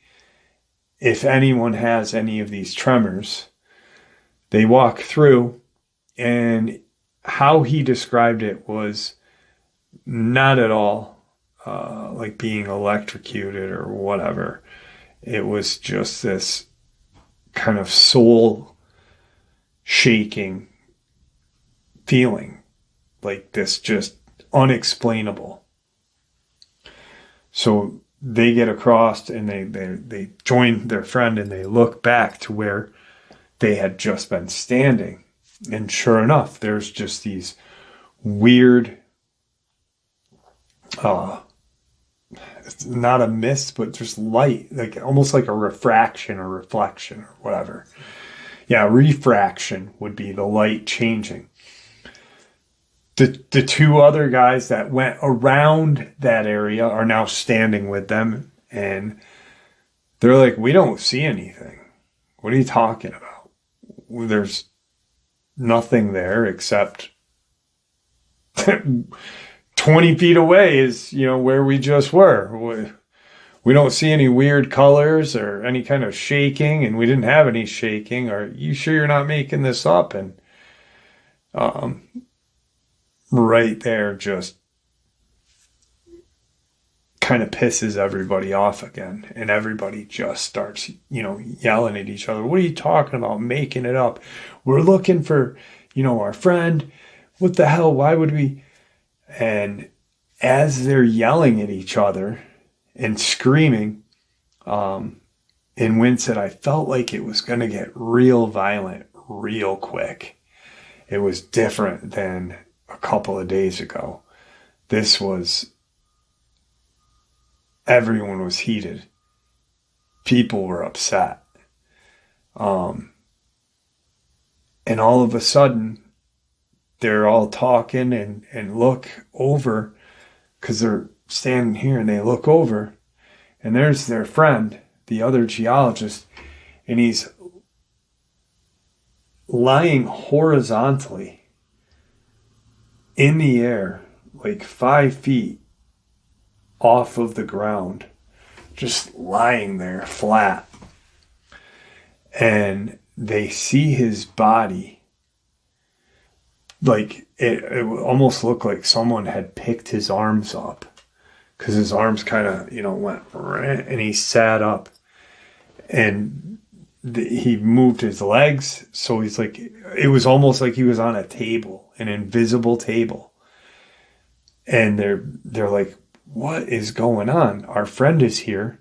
if anyone has any of these tremors." They walk through, and how he described it was not at all like being electrocuted or whatever. It was just this kind of soul shaking feeling, like this just unexplainable. So they get across and they join their friend, and they look back to where they had just been standing. And sure enough, there's just these weird, it's not a mist, but just light, like almost like a refraction or reflection or whatever. Yeah, refraction would be the light changing. The two other guys that went around that area are now standing with them, and they're like, "We don't see anything. What are you talking about? There's nothing there except 20 feet away is, where we just were. We don't see any weird colors or any kind of shaking, and we didn't have any shaking. Are you sure you're not making this up?" And right there just kind of pisses everybody off again. And everybody just starts, yelling at each other. "What are you talking about? Making it up. We're looking for, our friend. What the hell? Why would we?" And as they're yelling at each other and screaming, and Wynn said, "I felt like it was going to get real violent real quick. It was different than a couple of days ago. Everyone was heated. People were upset. And all of a sudden, they're all talking and look over, because they're standing here and they look over, and there's their friend, the other geologist, and he's lying horizontally in the air, like 5 feet off of the ground, just lying there flat. And they see his body, like it almost looked like someone had picked his arms up, because his arms kind of, went, and he sat up, and he moved his legs. So he's like, it was almost like he was on a table, an invisible table. And they're like, what is going on? Our friend is here.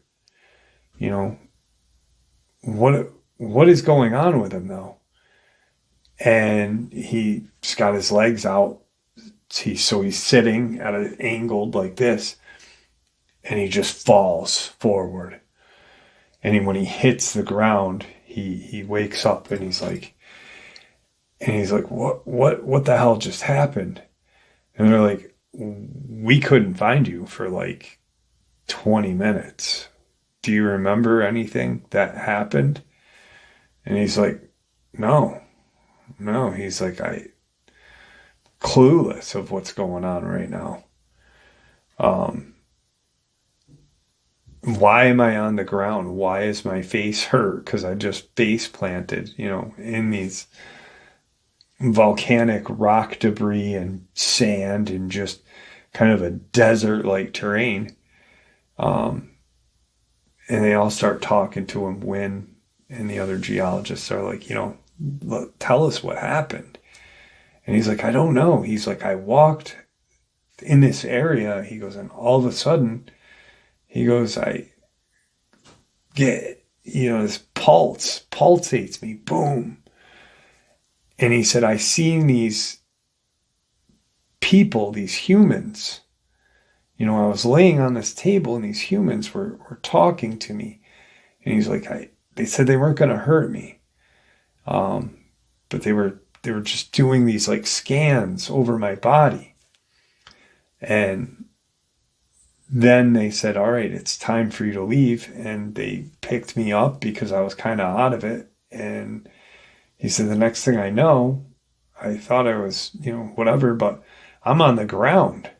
What is going on with him though? And he's got his legs out. So he's sitting at an angle like this, and he just falls forward. And when he hits the ground, he wakes up, and he's like, what the hell just happened? And they're like, we couldn't find you for like 20 minutes. Do you remember anything that happened? And he's like, no. He's like, clueless of what's going on right now. Why am I on the ground? Why is my face hurt? Because I just face planted, in these volcanic rock debris and sand and just kind of a desert-like terrain. And they all start talking to him. Wynn and the other geologists are like, tell us what happened. And he's like, I don't know. He's like, I walked in this area. He goes, and all of a sudden, he goes, I get, this pulsates me, boom. And he said, I seen these people, these humans. I was laying on this table, and these humans were talking to me. And he's like, they said they weren't going to hurt me. But they were just doing these like scans over my body. And then they said, all right, it's time for you to leave. And they picked me up because I was kind of out of it. And he said, the next thing I know, I thought I was, whatever, but I'm on the ground.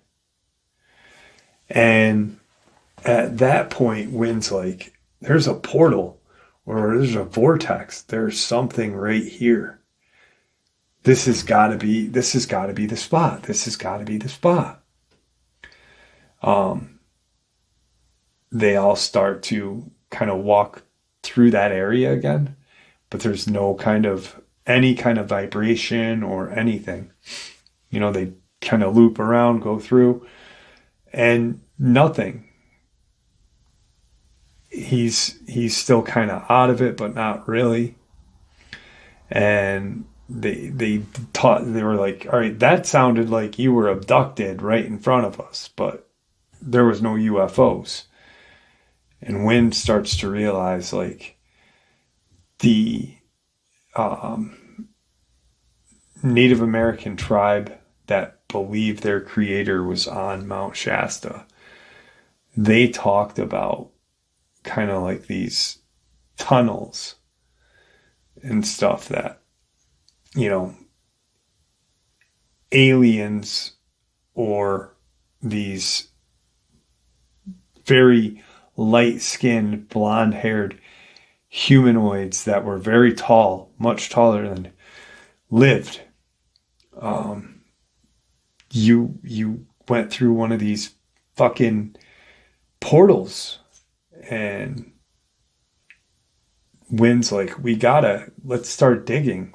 And at that point, Wynn's like, there's a portal, or there's a vortex. There's something right here. This has got to be the spot. This has got to be the spot. They all start to kind of walk through that area again, but there's no any kind of vibration or anything. They kind of loop around, go through, and nothing. He's still kind of out of it, but not really. And they were like, all right, that sounded like you were abducted right in front of us, but there was no UFOs. And Wynn starts to realize, like, the Native American tribe that believed their creator was on Mount Shasta, they talked about kind of like these tunnels and stuff that, aliens or these very light-skinned, blonde-haired humanoids that were very tall, much taller than lived. You went through one of these fucking portals, and Wynn's like, let's start digging.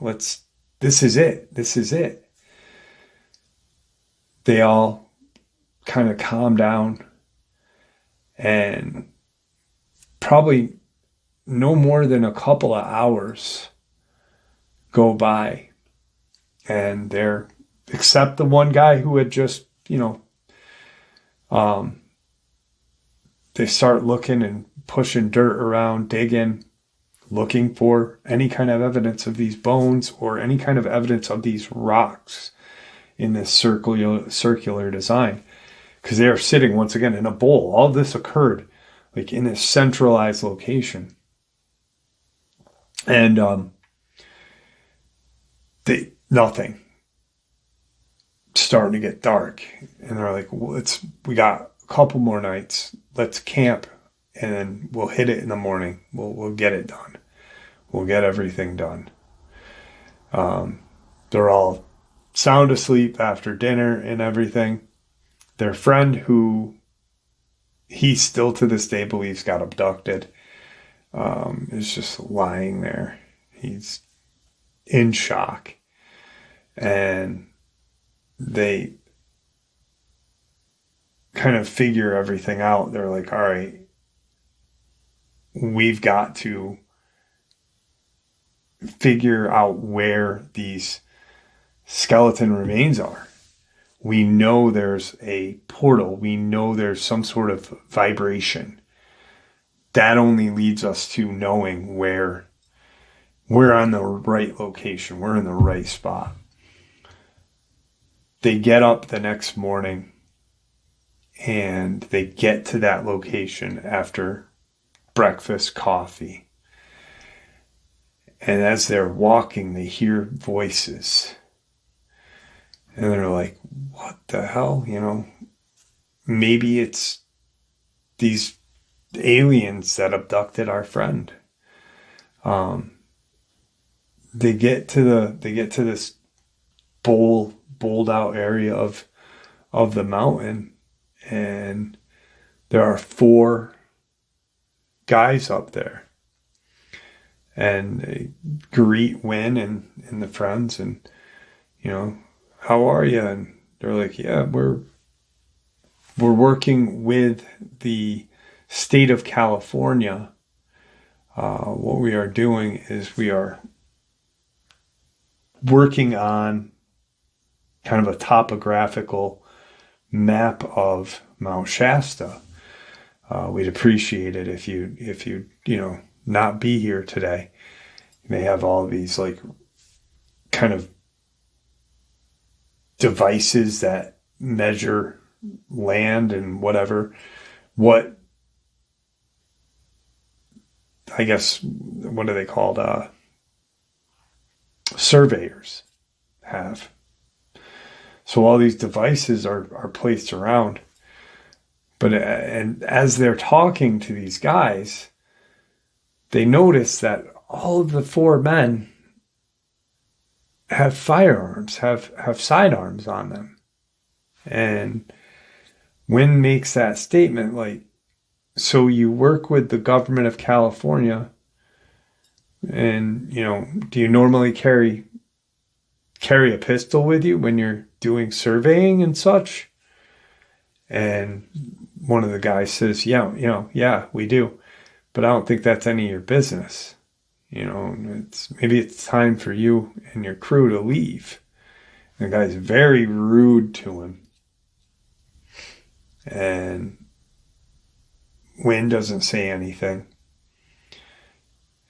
This is it. They all kind of calm down, and probably no more than a couple of hours go by, and except the one guy who had just, they start looking and pushing dirt around, digging, looking for any kind of evidence of these bones or any kind of evidence of these rocks in this circular design, because they are sitting once again in a bowl. All this occurred like in a centralized location, and nothing. Starting to get dark, and they're like, we got a couple more nights. Let's camp, and then we'll hit it in the morning. We'll get it done. We'll get everything done. They're all sound asleep after dinner and everything. Their friend, who he still to this day believes got abducted, is just lying there. He's in shock. And they kind of figure everything out. They're like, all right, we've got to figure out where these skeleton remains are. We know there's a portal. We know there's some sort of vibration. That only leads us to knowing where we're on the right location. We're in the right spot. They get up the next morning and they get to that location after breakfast, coffee. And as they're walking, they hear voices. And they're like, what the hell? Maybe it's these aliens that abducted our friend. They get to this bowled out area of the mountain, and there are 4 guys up there, and they greet Wynn and the friends, and how are you? And they're like, yeah, we're working with the state of California. What we are doing is we are working on kind of a topographical map of Mount Shasta. We'd appreciate it if you not be here today. They have all these like kind of devices that measure land and whatever. What are they called? Surveyors have. So all these devices are placed around. But and as they're talking to these guys, they notice that all of the 4 men have firearms, have sidearms on them. And Wynn makes that statement like, so you work with the government of California, and do you normally carry a pistol with you when you're doing surveying and such? And one of the guys says, yeah, we do, but I don't think that's any of your business. Maybe it's time for you and your crew to leave. And the guy's very rude to him, and Wynn doesn't say anything.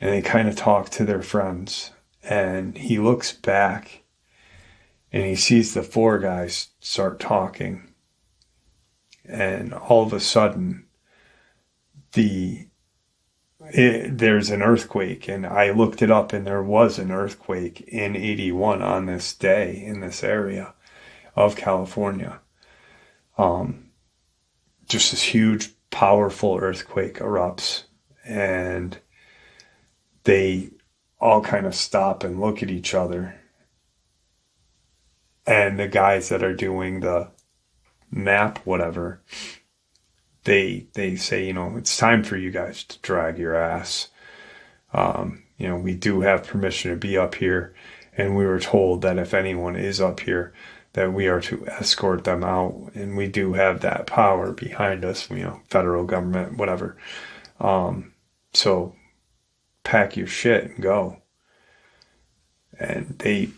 And they kind of talk to their friends, and he looks back and he sees the 4 guys start talking. And all of a sudden, there's an earthquake. And I looked it up, and there was an earthquake in 81 on this day in this area of California. Just this huge, powerful earthquake erupts, and they all kind of stop and look at each other. And the guys that are doing the map, whatever, they say, it's time for you guys to drag your ass. We do have permission to be up here, and we were told that if anyone is up here, that we are to escort them out, and we do have that power behind us, federal government, whatever. So pack your shit and go. And they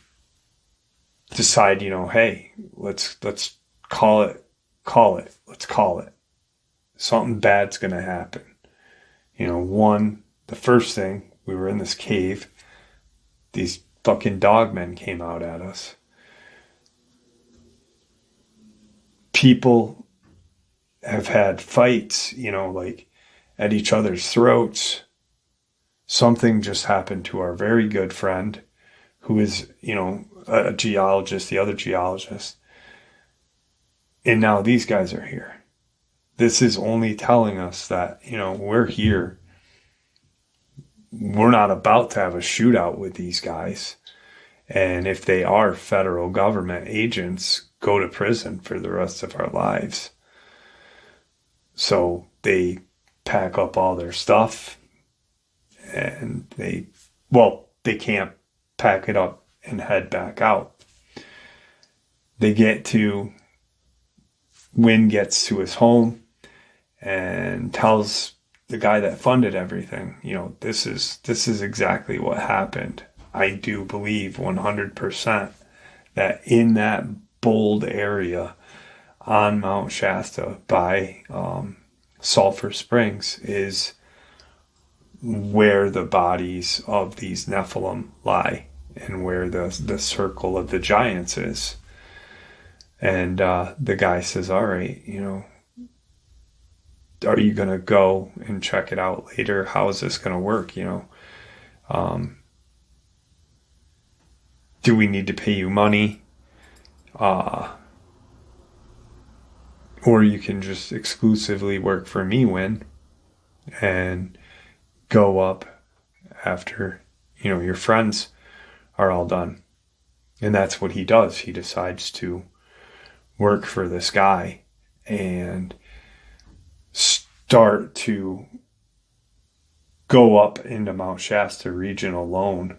decide, hey, let's call it. Let's call it. Something bad's going to happen. The first thing We were in this cave. These fucking dogmen came out at us. People have had fights, like at each other's throats. Something just happened to our very good friend who is, a geologist, the other geologist. And now these guys are here. This is only telling us that, we're here. We're not about to have a shootout with these guys. And if they are federal government agents, go to prison for the rest of our lives. So they pack up all their stuff and they can't pack it up and head back out. Wynn gets to his home and tells the guy that funded everything, this is exactly what happened. I do believe 100% that in that bold area on Mount Shasta by Sulphur Springs is where the bodies of these Nephilim lie and where the circle of the giants is. And the guy says, all right, are you going to go and check it out later? How is this going to work? Do we need to pay you money? Or you can just exclusively work for me, Wynn, and go up after, your friends are all done. And that's what he does. He decides to work for this guy and start to go up into Mount Shasta region alone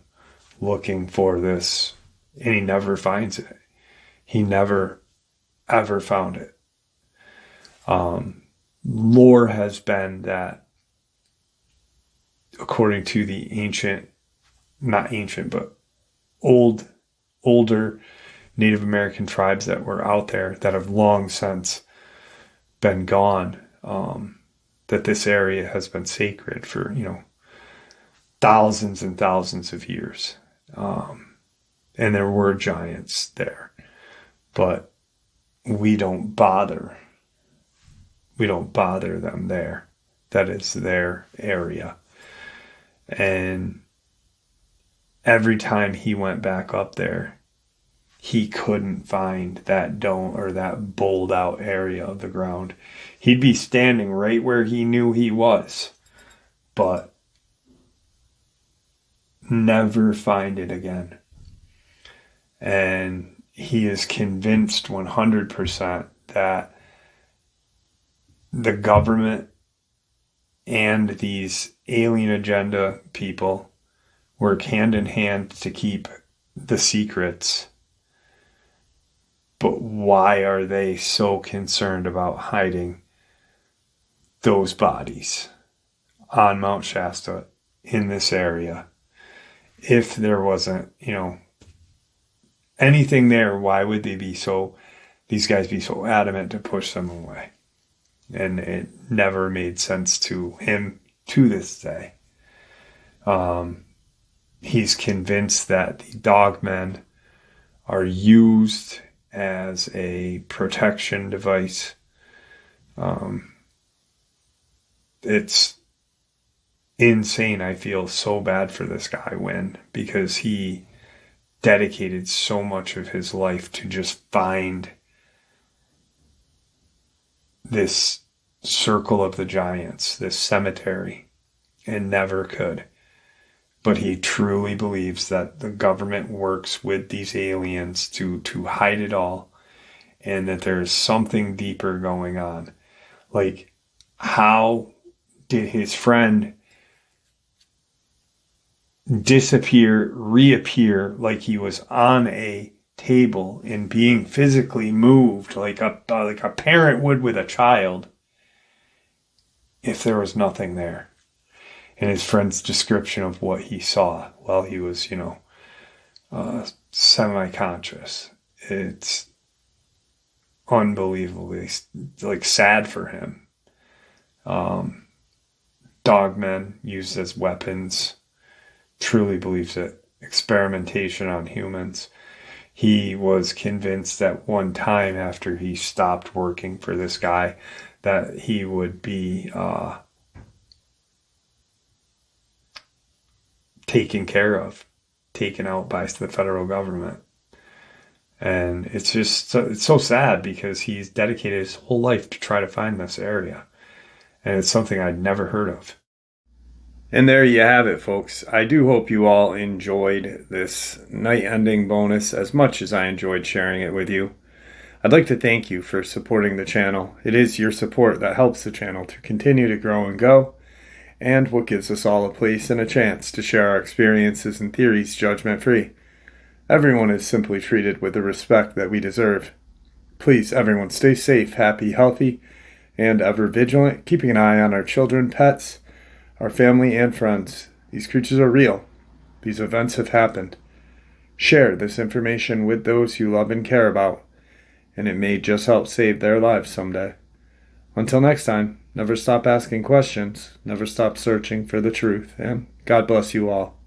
looking for this, and he never finds it. He never ever found it. Lore has been that, according to the older Native American tribes that were out there that have long since been gone, that this area has been sacred for, thousands and thousands of years. And there were giants there, but we don't bother them there. That is their area. And every time he went back up there, he couldn't find that dome or that bowled out area of the ground. He'd be standing right where he knew he was, but never find it again. And he is convinced 100% that the government and these alien agenda people work hand in hand to keep the secrets. But why are they so concerned about hiding those bodies on Mount Shasta in this area? If there wasn't, anything there, why would these guys be so adamant to push them away? And it never made sense to him to this day. He's convinced that the dogmen are used as a protection device. It's insane. I feel so bad for this guy, Wynn, because he dedicated so much of his life to just find this circle of the giants, this cemetery, and never could. But he truly believes that the government works with these aliens to hide it all, and that there's something deeper going on. Like, how did his friend disappear, reappear like he was on a table and being physically moved like a parent would with a child if there was nothing there? And his friend's description of what he saw while he was, semi-conscious. It's unbelievably sad for him. Dogmen used as weapons truly believes it. Experimentation on humans. He was convinced at one time after he stopped working for this guy that he would be taken care of, taken out by the federal government. And it's just, it's so sad because he's dedicated his whole life to try to find this area. And it's something I'd never heard of. And there you have it, folks. I do hope you all enjoyed this night ending bonus as much as I enjoyed sharing it with you. I'd like to thank you for supporting the channel. It is your support that helps the channel to continue to grow and go, and what gives us all a place and a chance to share our experiences and theories judgment-free. Everyone is simply treated with the respect that we deserve. Please, everyone, stay safe, happy, healthy, and ever vigilant, keeping an eye on our children, pets, our family, and friends. These creatures are real. These events have happened. Share this information with those you love and care about, and it may just help save their lives someday. Until next time, never stop asking questions, never stop searching for the truth, and God bless you all.